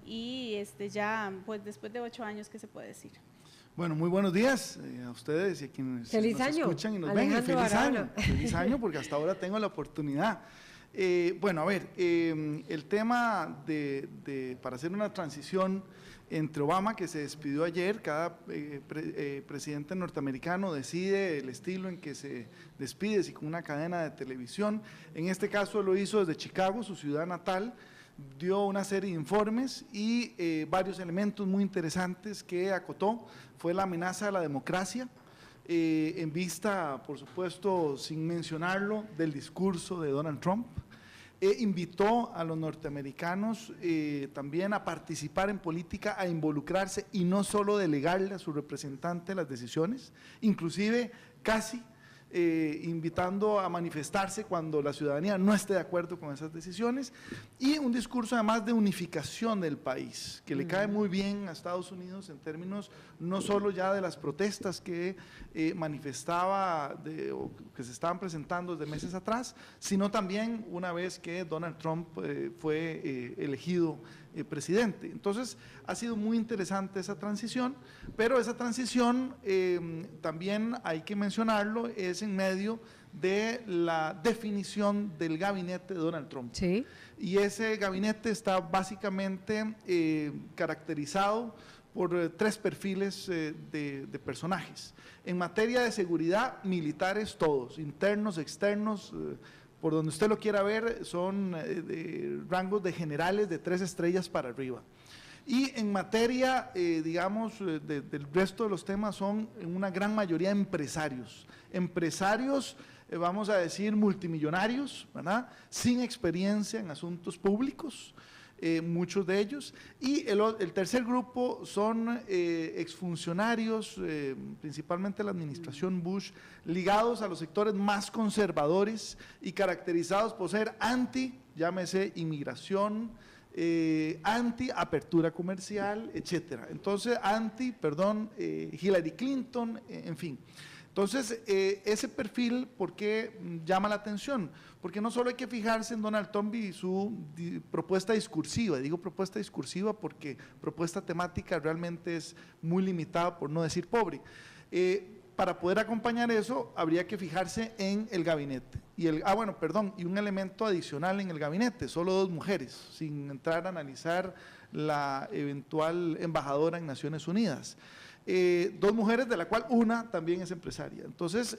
y ya pues después de 8 años, ¿qué se puede decir? Bueno, muy buenos días a ustedes y a quienes nos escuchan y nos ven. Feliz año, porque hasta ahora tengo la oportunidad. Bueno, a ver, el tema para hacer una transición entre Obama, que se despidió ayer, cada presidente norteamericano decide el estilo en que se despide, si con una cadena de televisión. En este caso lo hizo desde Chicago, su ciudad natal, dio una serie de informes y varios elementos muy interesantes que acotó. Fue la amenaza a la democracia, en vista, por supuesto, sin mencionarlo, del discurso de Donald Trump. Invitó a los norteamericanos también a participar en política, a involucrarse y no solo delegarle a su representante las decisiones, inclusive casi invitando a manifestarse cuando la ciudadanía no esté de acuerdo con esas decisiones, y un discurso además de unificación del país, que le cae muy bien a Estados Unidos en términos no solo ya de las protestas que manifestaba o que se estaban presentando desde meses atrás, sino también una vez que Donald Trump fue elegido presidente. Entonces ha sido muy interesante esa transición, pero esa transición también hay que mencionarlo, es en medio de la definición del gabinete de Donald Trump. Sí. Y ese gabinete está básicamente caracterizado por tres perfiles de personajes. En materia de seguridad, militares todos, internos, externos, por donde usted lo quiera ver, son de rangos de generales de 3 estrellas para arriba. Y en materia, digamos, del resto de los temas, son en una gran mayoría empresarios, vamos a decir, multimillonarios, ¿verdad?, sin experiencia en asuntos públicos, muchos de ellos, y el tercer grupo son exfuncionarios, principalmente la administración Bush, ligados a los sectores más conservadores y caracterizados por ser llámese inmigración, anti-apertura comercial, etcétera. Entonces, Hillary Clinton, en fin. Entonces, ese perfil, ¿por qué llama la atención? Porque no solo hay que fijarse en Donald Trump y su propuesta discursiva, digo propuesta discursiva porque propuesta temática realmente es muy limitada, por no decir pobre. Para poder acompañar eso, habría que fijarse en el gabinete. Y un elemento adicional en el gabinete, solo 2 mujeres, sin entrar a analizar la eventual embajadora en Naciones Unidas. 2 mujeres, de la cual una también es empresaria. Entonces,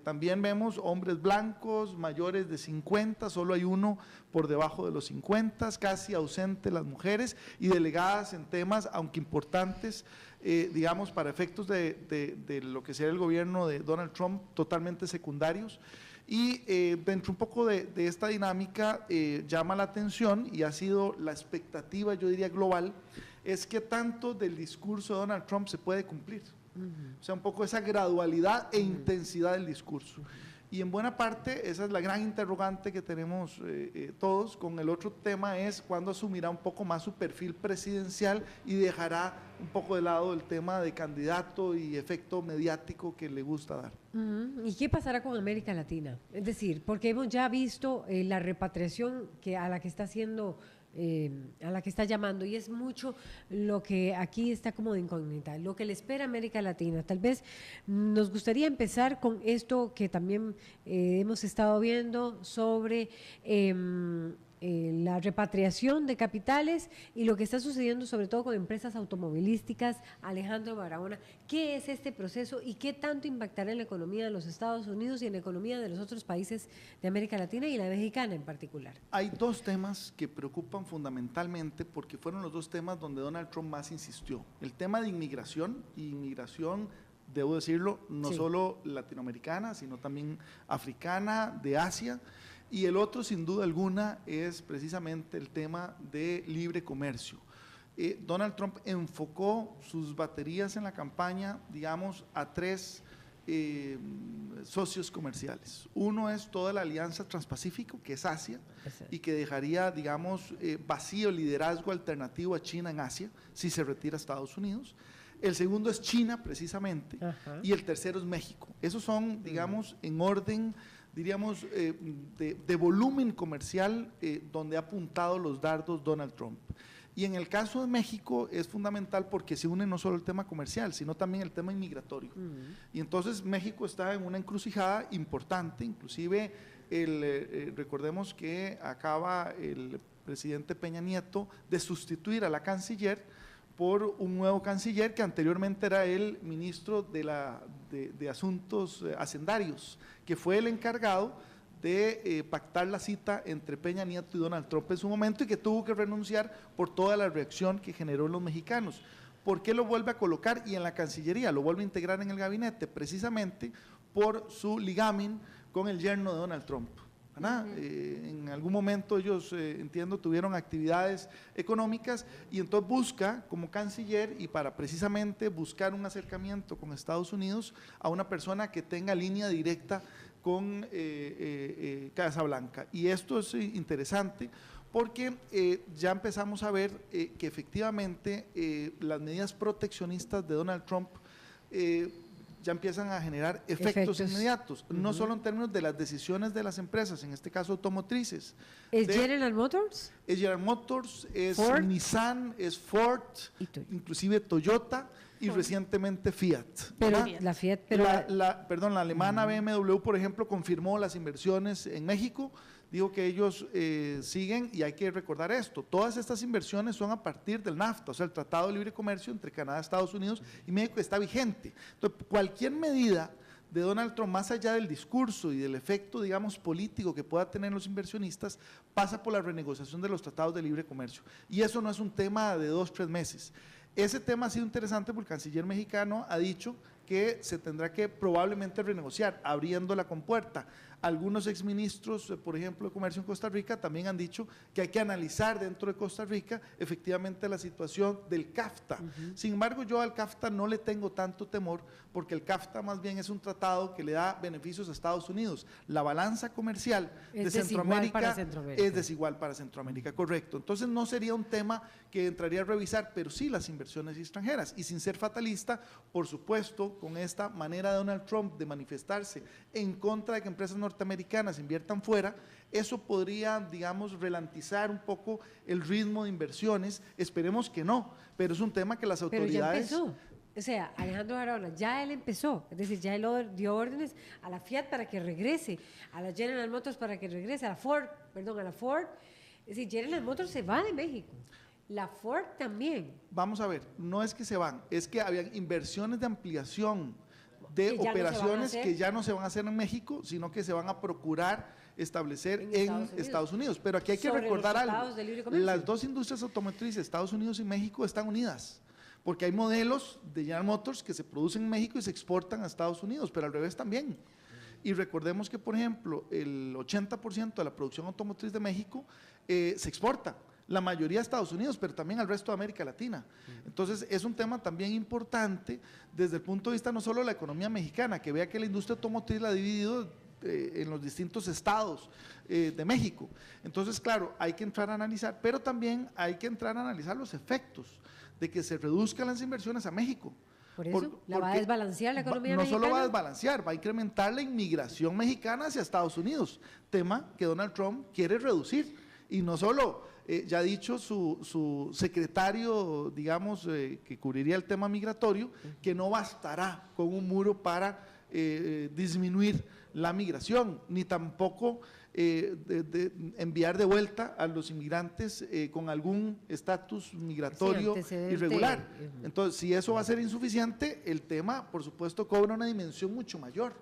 también vemos hombres blancos, mayores de 50, solo hay uno por debajo de los 50, casi ausente las mujeres, y delegadas en temas, aunque importantes, digamos, para efectos de lo que sería el gobierno de Donald Trump, totalmente secundarios. Y dentro un poco de esta dinámica llama la atención, y ha sido la expectativa, yo diría, global, es que tanto del discurso de Donald Trump se puede cumplir. O sea, un poco esa gradualidad e intensidad del discurso. Y en buena parte esa es la gran interrogante que tenemos todos. Con el otro tema es cuándo asumirá un poco más su perfil presidencial y dejará un poco de lado el tema de candidato y efecto mediático que le gusta dar. ¿Y qué pasará con América Latina? Es decir, porque hemos ya visto la repatriación a la que está haciendo, a la que está llamando, y es mucho lo que aquí está como de incógnita, lo que le espera a América Latina. Tal vez nos gustaría empezar con esto que también hemos estado viendo sobre la repatriación de capitales y lo que está sucediendo sobre todo con empresas automovilísticas. Alejandro Barahona, ¿qué es este proceso y qué tanto impactará en la economía de los Estados Unidos y en la economía de los otros países de América Latina y la mexicana en particular? Hay 2 temas que preocupan fundamentalmente porque fueron los 2 temas donde Donald Trump más insistió. El tema de inmigración, debo decirlo, no solo latinoamericana, sino también africana, de Asia. Y el otro, sin duda alguna, es precisamente el tema de libre comercio. Donald Trump enfocó sus baterías en la campaña, digamos, a 3 socios comerciales. Uno es toda la Alianza Transpacífico, que es Asia, y que dejaría, digamos, vacío el liderazgo alternativo a China en Asia, si se retira a Estados Unidos. El segundo es China, precisamente, y el tercero es México. Esos son, digamos, en orden, diríamos, de volumen comercial donde ha apuntado los dardos Donald Trump. Y en el caso de México es fundamental porque se une no solo el tema comercial, sino también el tema inmigratorio. Y entonces México está en una encrucijada importante, inclusive recordemos que acaba el presidente Peña Nieto de sustituir a la canciller por un nuevo canciller que anteriormente era el ministro de Asuntos Hacendarios, que fue el encargado de pactar la cita entre Peña Nieto y Donald Trump en su momento y que tuvo que renunciar por toda la reacción que generó en los mexicanos. ¿Por qué lo vuelve a colocar? Y en la Cancillería lo vuelve a integrar en el gabinete, precisamente por su ligamen con el yerno de Donald Trump. En algún momento ellos, entiendo, tuvieron actividades económicas y entonces busca como canciller y para precisamente buscar un acercamiento con Estados Unidos a una persona que tenga línea directa con Casa Blanca. Y esto es interesante porque ya empezamos a ver que efectivamente las medidas proteccionistas de Donald Trump ya empiezan a generar efectos inmediatos, no solo en términos de las decisiones de las empresas, en este caso automotrices. ¿Es General Motors? Es General Motors, es Ford. Nissan, es Ford, inclusive Toyota y recientemente Fiat. Pero la Fiat, pero la alemana BMW, por ejemplo, confirmó las inversiones en México, dijo que ellos siguen, y hay que recordar esto, todas estas inversiones son a partir del NAFTA, o sea, el Tratado de Libre Comercio entre Canadá, Estados Unidos y México está vigente. Entonces, cualquier medida de Donald Trump, más allá del discurso y del efecto, digamos, político que pueda tener los inversionistas, pasa por la renegociación de los tratados de libre comercio. Y eso no es un tema de 2 o 3 meses. Ese tema ha sido interesante porque el canciller mexicano ha dicho que se tendrá que probablemente renegociar, abriendo la compuerta. Algunos exministros, por ejemplo, de Comercio en Costa Rica, también han dicho que hay que analizar dentro de Costa Rica efectivamente la situación del CAFTA. Sin embargo, yo al CAFTA no le tengo tanto temor porque el CAFTA más bien es un tratado que le da beneficios a Estados Unidos. La balanza comercial de Centroamérica es desigual para Centroamérica, correcto. Entonces no sería un tema que entraría a revisar, pero sí las inversiones extranjeras. Y sin ser fatalista, por supuesto, con esta manera de Donald Trump de manifestarse en contra de que empresas norteamericanas inviertan fuera, eso podría, digamos, ralentizar un poco el ritmo de inversiones. Esperemos que no, pero es un tema que las autoridades… Pero ya empezó. O sea, Alejandro Barahona, ya él empezó, es decir, ya él dio órdenes a la Fiat para que regrese, a la General Motors para que regrese, a la Ford. Es decir, General Motors se va de México. La Ford también. Vamos a ver, no es que se van, es que habían inversiones de ampliación de operaciones que ya no se van a hacer en México, sino que se van a procurar establecer en Estados Unidos. Pero aquí hay que recordar algo, las dos industrias automotrices, Estados Unidos y México, están unidas, porque hay modelos de General Motors que se producen en México y se exportan a Estados Unidos, pero al revés también. Y recordemos que, por ejemplo, el 80% de la producción automotriz de México se exporta. La mayoría a Estados Unidos, pero también al resto de América Latina. Entonces, es un tema también importante desde el punto de vista no solo de la economía mexicana, que vea que la industria automotriz la ha dividido en los distintos estados de México. Entonces, claro, hay que entrar a analizar, pero también hay que entrar a analizar los efectos de que se reduzcan las inversiones a México. Por eso, ¿la va a desbalancear la economía mexicana? No solo va a desbalancear, va a incrementar la inmigración mexicana hacia Estados Unidos, tema que Donald Trump quiere reducir. Y no solo… ya ha dicho su secretario, digamos, que cubriría el tema migratorio, que no bastará con un muro para disminuir la migración, ni tampoco enviar de vuelta a los inmigrantes con algún estatus migratorio irregular. Entonces, si eso va a ser insuficiente, el tema, por supuesto, cobra una dimensión mucho mayor.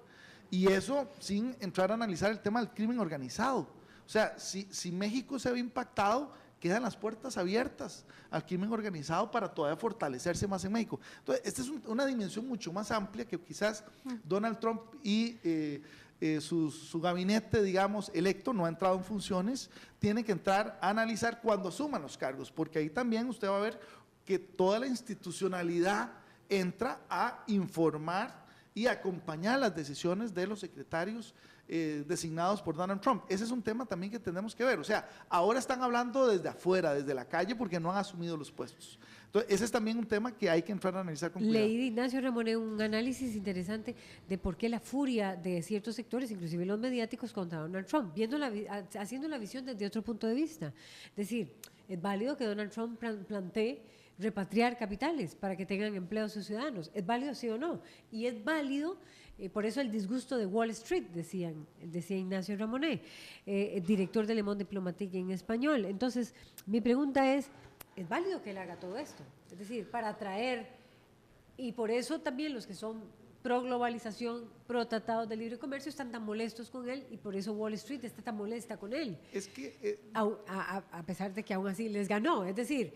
Y eso sin entrar a analizar el tema del crimen organizado. O sea, si México se ve impactado, quedan las puertas abiertas al crimen organizado para todavía fortalecerse más en México. Entonces, esta es una dimensión mucho más amplia que quizás Donald Trump y su gabinete, digamos, electo, no ha entrado en funciones, tiene que entrar a analizar cuando asuman los cargos, porque ahí también usted va a ver que toda la institucionalidad entra a informar y acompañar las decisiones de los secretarios designados por Donald Trump. Ese es un tema también que tenemos que ver. O sea, ahora están hablando desde afuera, desde la calle, porque no han asumido los puestos. Entonces, ese es también un tema que hay que entrar a analizar con cuidado. Leí de Ignacio Ramonet un análisis interesante de por qué la furia de ciertos sectores, inclusive los mediáticos, contra Donald Trump, haciendo la visión desde otro punto de vista. Es decir, es válido que Donald Trump plantee repatriar capitales para que tengan empleo sus ciudadanos. ¿Es válido, sí o no? Y es válido, por eso el disgusto de Wall Street, decía Ignacio Ramonet, director de Le Monde Diplomatique en español. Entonces, mi pregunta ¿es válido que él haga todo esto? Es decir, para atraer, y por eso también los que son pro globalización, pro tratados de libre comercio están tan molestos con él, y por eso Wall Street está tan molesta con él. Es que a pesar de que aún así les ganó, es decir,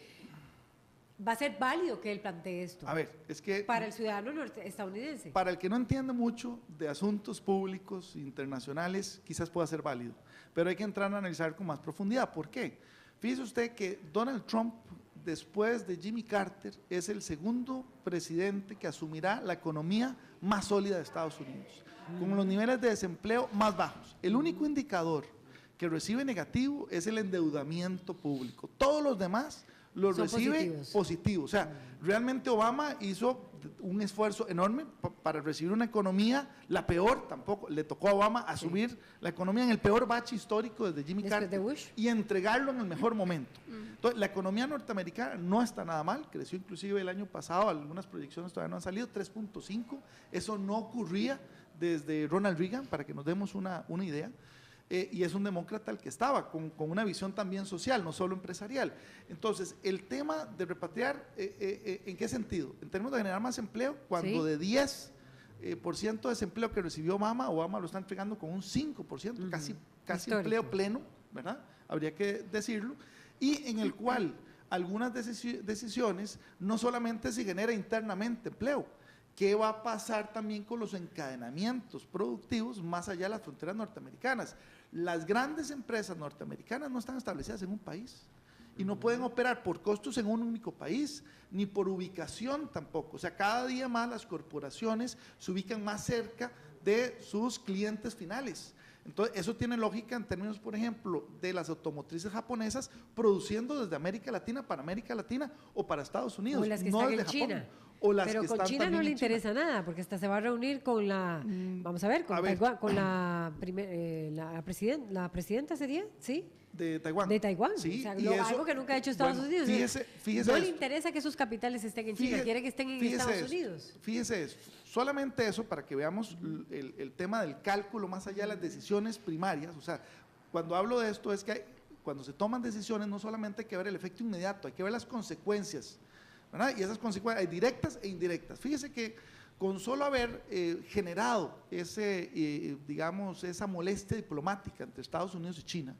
va a ser válido que él plantee esto. A ver, es que para el ciudadano estadounidense. Para el que no entiende mucho de asuntos públicos internacionales, quizás pueda ser válido, pero hay que entrar a analizar con más profundidad. ¿Por qué? Fíjese usted que Donald Trump, después de Jimmy Carter, es el segundo presidente que asumirá la economía más sólida de Estados Unidos, con los niveles de desempleo más bajos. El único indicador que recibe negativo es el endeudamiento público. Todos los demás lo recibe positivo. O sea, realmente Obama hizo un esfuerzo enorme para recibir una economía, la peor tampoco, le tocó a Obama asumir la economía en el peor bache histórico desde Jimmy Carter y entregarlo en el mejor momento. Entonces, la economía norteamericana no está nada mal, creció inclusive el año pasado, algunas proyecciones todavía no han salido, 3.5, eso no ocurría desde Ronald Reagan, para que nos demos una idea. Y es un demócrata el que estaba, con una visión también social, no solo empresarial. Entonces, el tema de repatriar, ¿en qué sentido? En términos de generar más empleo, cuando de 10% de desempleo que recibió Obama lo está entregando con un 5%, casi empleo pleno, ¿verdad? Habría que decirlo, y en el cual algunas decisiones no solamente se genera internamente empleo. ¿Qué va a pasar también con los encadenamientos productivos más allá de las fronteras norteamericanas? Las grandes empresas norteamericanas no están establecidas en un país y no pueden operar por costos en un único país, ni por ubicación tampoco. O sea, cada día más las corporaciones se ubican más cerca de sus clientes finales. Entonces, eso tiene lógica en términos, por ejemplo, de las automotrices japonesas produciendo desde América Latina para América Latina o para Estados Unidos, o las que no están desde en Japón. China. Pero con China no le interesa nada, porque hasta se va a reunir con la, vamos a ver, Taiwán, con la presidenta sería, ¿sí? De Taiwán. De Taiwán, sí, o sea, algo que nunca ha hecho Estados Unidos. Fíjese no le interesa que sus capitales estén en China, quiere que estén en Estados Unidos. Fíjese eso, solamente eso para que veamos el tema del cálculo más allá de las decisiones primarias. O sea, cuando hablo de esto es que cuando se toman decisiones no solamente hay que ver el efecto inmediato, hay que ver las consecuencias, ¿verdad? Y esas consecuencias hay directas e indirectas. Fíjese que con solo haber generado digamos, esa molestia diplomática entre Estados Unidos y China,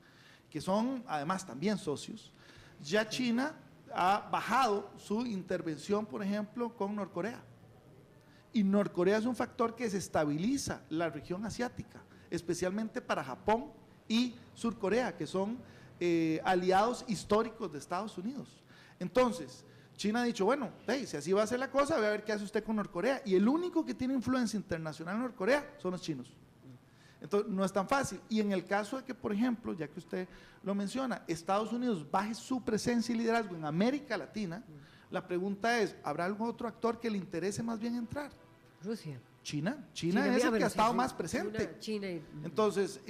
que son además también socios, ya China ha bajado su intervención, por ejemplo, con Norcorea. Y Norcorea es un factor que desestabiliza la región asiática, especialmente para Japón y Surcorea, que son aliados históricos de Estados Unidos. Entonces, China ha dicho, bueno, si así va a ser la cosa, voy a ver qué hace usted con Norcorea. Y el único que tiene influencia internacional en Norcorea son los chinos. Entonces, no es tan fácil. Y en el caso de que, por ejemplo, ya que usted lo menciona, Estados Unidos baje su presencia y liderazgo en América Latina, la pregunta es, ¿habrá algún otro actor que le interese más bien entrar? Rusia. China es el que ha estado más presente. China Entonces,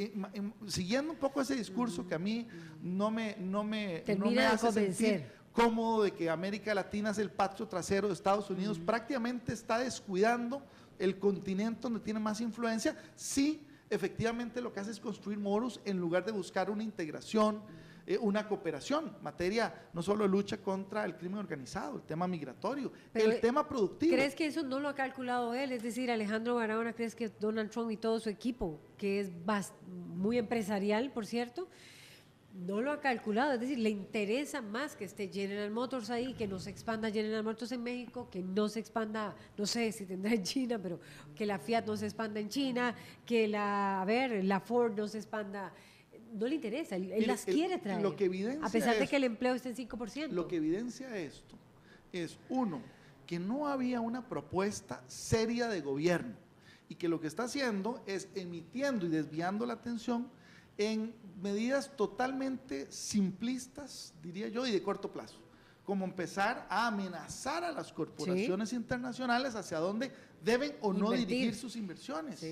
siguiendo un poco ese discurso que a mí no me hace sentir cómodo de que América Latina es el patio trasero de Estados Unidos, prácticamente está descuidando el continente donde tiene más influencia, sí, efectivamente lo que hace es construir muros en lugar de buscar una integración, una cooperación, materia no solo de lucha contra el crimen organizado, el tema migratorio, pero el tema productivo. ¿Crees que eso no lo ha calculado él? Es decir, Alejandro Barahona, ¿crees que Donald Trump y todo su equipo, que es muy empresarial, por cierto, no lo ha calculado? Es decir, le interesa más que esté General Motors ahí, que no se expanda General Motors en México, que no se expanda, no sé si tendrá en China, pero que la Fiat no se expanda en China, que la Ford no se expanda. No le interesa, él las quiere traer, lo que evidencia a pesar de que el empleo esté en 5%. Lo que evidencia esto es, uno, que no había una propuesta seria de gobierno y que lo que está haciendo es emitiendo y desviando la atención en medidas totalmente simplistas, diría yo, y de corto plazo, como empezar a amenazar a las corporaciones internacionales hacia dónde deben o no dirigir sus inversiones.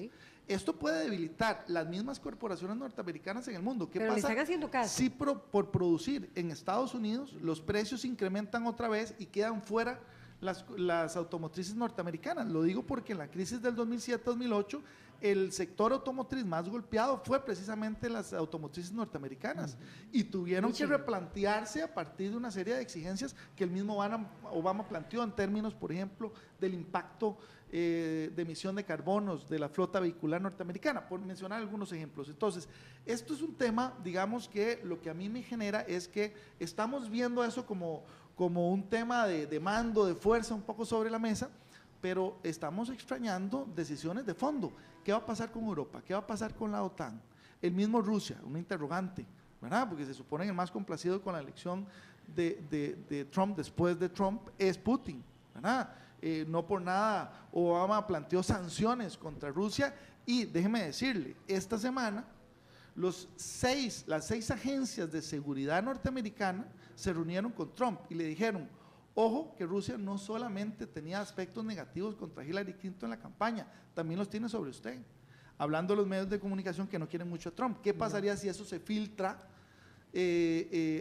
Esto puede debilitar las mismas corporaciones norteamericanas en el mundo. ¿Qué Pero pasa? le están haciendo caso. Si por producir en Estados Unidos los precios incrementan otra vez y quedan fuera las automotrices norteamericanas. Lo digo porque en la crisis del 2007-2008 el sector automotriz más golpeado fue precisamente las automotrices norteamericanas y tuvieron que replantearse a partir de una serie de exigencias que el mismo Obama planteó en términos, por ejemplo, del impacto de emisión de carbonos de la flota vehicular norteamericana, por mencionar algunos ejemplos. Entonces, esto es un tema, digamos, que lo que a mí me genera es que estamos viendo eso como un tema de mando, de fuerza un poco sobre la mesa, pero estamos extrañando decisiones de fondo. ¿Qué va a pasar con Europa? ¿Qué va a pasar con la OTAN? El mismo Rusia, una interrogante, ¿verdad? Porque se supone que el más complacido con la elección de Trump, después de Trump, es Putin, ¿verdad? No por nada Obama planteó sanciones contra Rusia y déjeme decirle, esta semana las seis agencias de seguridad norteamericana se reunieron con Trump y le dijeron, ojo que Rusia no solamente tenía aspectos negativos contra Hillary Clinton en la campaña, también los tiene sobre usted. Hablando de los medios de comunicación que no quieren mucho a Trump, ¿qué pasaría si eso se filtra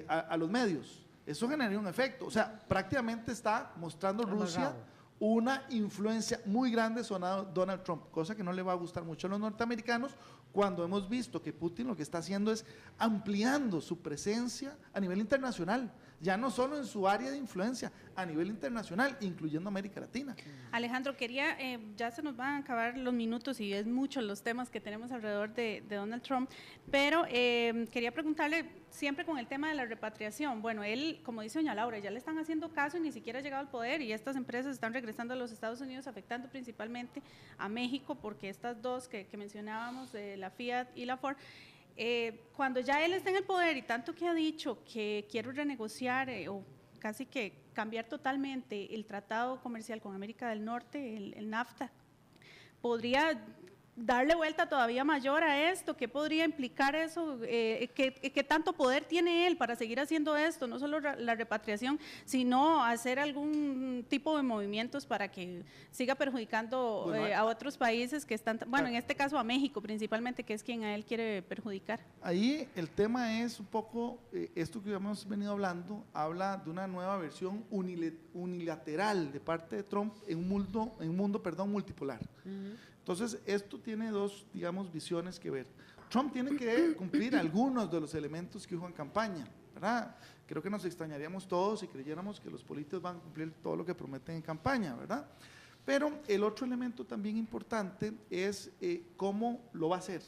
a los medios? Eso generaría un efecto, o sea, prácticamente está mostrando Rusia una influencia muy grande sobre Donald Trump, cosa que no le va a gustar mucho a los norteamericanos cuando hemos visto que Putin lo que está haciendo es ampliando su presencia a nivel internacional, ya no solo en su área de influencia, a nivel internacional, incluyendo América Latina. Alejandro, quería, ya se nos van a acabar los minutos y es muchos los temas que tenemos alrededor de Donald Trump, pero quería preguntarle siempre con el tema de la repatriación. Bueno, él, como dice doña Laura, ya le están haciendo caso y ni siquiera ha llegado al poder y estas empresas están regresando a los Estados Unidos, afectando principalmente a México, porque estas dos que mencionábamos, la Fiat y la Ford, cuando ya él está en el poder y tanto que ha dicho que quiere renegociar o casi que cambiar totalmente el tratado comercial con América del Norte, el NAFTA, ¿podría darle vuelta todavía mayor a esto? ¿Qué podría implicar eso? ¿Qué tanto poder tiene él para seguir haciendo esto? No solo la repatriación, sino hacer algún tipo de movimientos para que siga perjudicando a otros países que están, bueno, en este caso a México principalmente, que es quien a él quiere perjudicar. Ahí el tema es un poco, esto que hemos venido hablando, habla de una nueva versión unilateral de parte de Trump en un mundo multipolar. Entonces, esto tiene dos, digamos, visiones que ver. Trump tiene que cumplir algunos de los elementos que dijo en campaña, ¿verdad? Creo que nos extrañaríamos todos si creyéramos que los políticos van a cumplir todo lo que prometen en campaña, ¿verdad? Pero el otro elemento también importante es cómo lo va a hacer.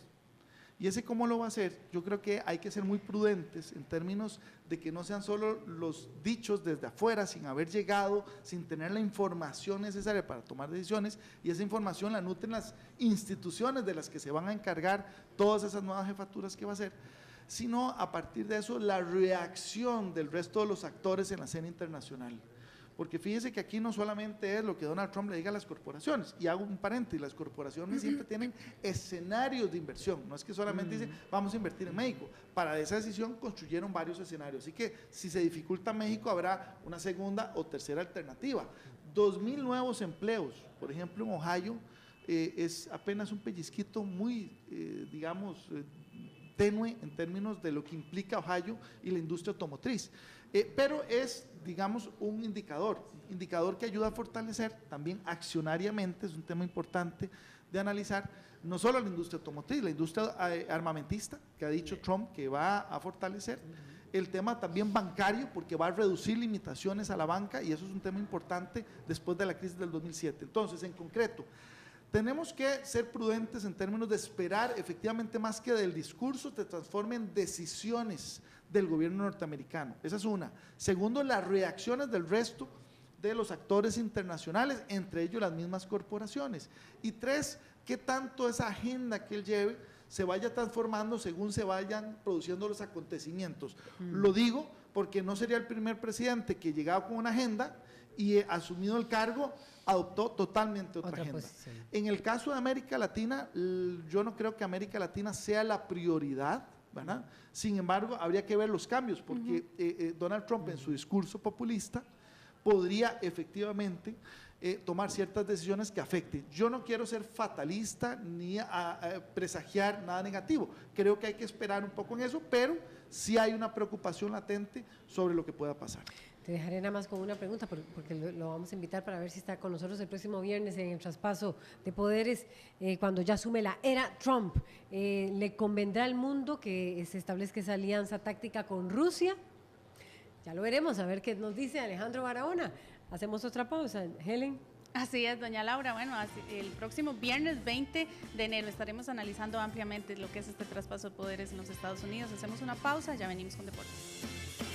Y ese cómo lo va a hacer, yo creo que hay que ser muy prudentes en términos de que no sean solo los dichos desde afuera, sin haber llegado, sin tener la información necesaria para tomar decisiones, y esa información la nutren las instituciones de las que se van a encargar todas esas nuevas jefaturas que va a hacer, sino a partir de eso la reacción del resto de los actores en la escena internacional. Porque fíjese que aquí no solamente es lo que Donald Trump le diga a las corporaciones, y hago un paréntesis, las corporaciones siempre tienen escenarios de inversión, no es que solamente dicen vamos a invertir en México, para esa decisión construyeron varios escenarios, así que si se dificulta México habrá una segunda o tercera alternativa. 2,000 nuevos empleos, por ejemplo en Ohio, es apenas un pellizquito muy, digamos, tenue en términos de lo que implica Ohio y la industria automotriz. Pero es, digamos, un indicador que ayuda a fortalecer también accionariamente, es un tema importante de analizar, no solo la industria automotriz, la industria armamentista, que ha dicho Trump que va a fortalecer, el tema también bancario, porque va a reducir limitaciones a la banca, y eso es un tema importante después de la crisis del 2007. Entonces, en concreto, tenemos que ser prudentes en términos de esperar efectivamente más que del discurso se transforme en decisiones del gobierno norteamericano. Esa es una. Segundo, las reacciones del resto de los actores internacionales, entre ellos las mismas corporaciones. Y tres, qué tanto esa agenda que él lleve se vaya transformando según se vayan produciendo los acontecimientos. Lo digo porque no sería el primer presidente que llegaba con una agenda y asumido el cargo adoptó totalmente otra agenda. Posición. En el caso de América Latina, yo no creo que América Latina sea la prioridad, ¿verdad? Sin embargo, habría que ver los cambios, porque Donald Trump en su discurso populista podría efectivamente tomar ciertas decisiones que afecten. Yo no quiero ser fatalista ni a presagiar nada negativo. Creo que hay que esperar un poco en eso, pero sí hay una preocupación latente sobre lo que pueda pasar. Te dejaré nada más con una pregunta, porque lo vamos a invitar para ver si está con nosotros el próximo viernes en el traspaso de poderes, cuando ya asume la era Trump. ¿Le convendrá al mundo que se establezca esa alianza táctica con Rusia? Ya lo veremos, a ver qué nos dice Alejandro Barahona. Hacemos otra pausa, Helen. Así es, doña Laura. Bueno, el próximo viernes 20 de enero estaremos analizando ampliamente lo que es este traspaso de poderes en los Estados Unidos. Hacemos una pausa, ya venimos con deportes.